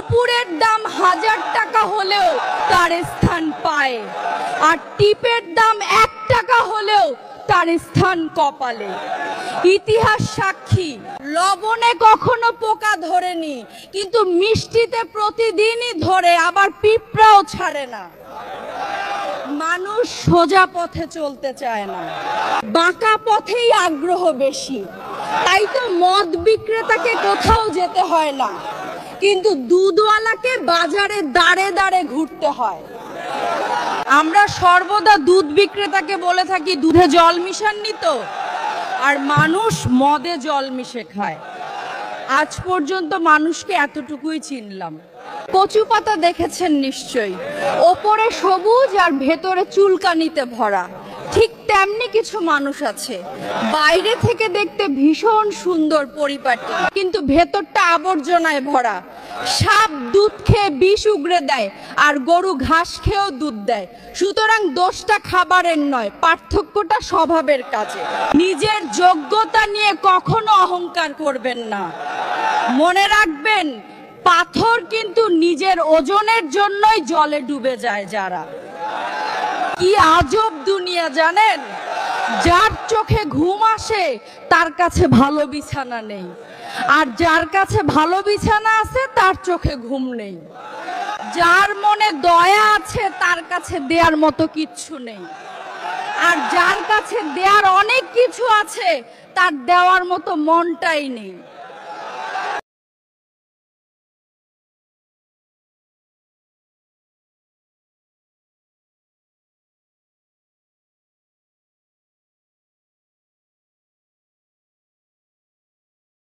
নুপুরের দাম 1000 টাকা হলেও তার স্থান পায়, আর টিপের দাম 1 টাকা হলেও তার স্থান কপালে। ইতিহাস সাক্ষী, লবণে কখনো পোকা ধরেনি, কিন্তু মিষ্টিতে প্রতিদিনই ধরে, আবার পিঁপড়াও ছাড়ে না। মানুষ সোজা পথে চলতে চায় না, বাঁকা পথেই আগ্রহ বেশি। তাই তো মদ বিক্রেতাকে কোথাও যেতে হয় না, কিন্তু দুধওয়ালাকে বাজারে দাঁড়ে দাঁড়ে ঘুরতে হয়। আমরা সর্বদা দুধ বিক্রেতাকে বলে থাকি দুধে জল মিশাননি তো, আর মানুষ মদে জল মিশে খায়। আজ পর্যন্ত মানুষকে এতটুকুই চিনলাম। কচু পাতা দেখেছেন নিশ্চয়ই, ওপরে সবুজ আর ভেতরে চুলকানিতে ভরা। ঠিক তেমনি কিছু মানুষ আছে, বাইরে থেকে দেখতে ভীষণ সুন্দর পরিপাটি, কিন্তু ভেতরটা আবর্জনায় ভরা। সাপ দুধ খেয়ে বিষ উগরে দেয়, আর গরু ঘাস খেয়েও দুধ দেয়। সুতরাং দোষটা খাবারের নয়, পার্থক্যটা স্বভাবের কাজে। নিজের যোগ্যতা নিয়ে কখনো অহংকার করবেন না। মনে রাখবেন, পাথর কিন্তু নিজের ওজনের জন্যই জলে ডুবে যায়। যারা, কি আজব দুনিয়া জানেন, যার চোখে ঘুম আসে তার কাছে ভালো বিছানা নেই, আর যার কাছে ভালো বিছানা আছে তার চোখে ঘুম নেই। যার মনে দয়া আছে তার কাছে দেয়ার মতো কিচ্ছু নেই, আর যার কাছে দেয়ার অনেক কিছু আছে তার দেওয়ার মতো মনটাই নেই।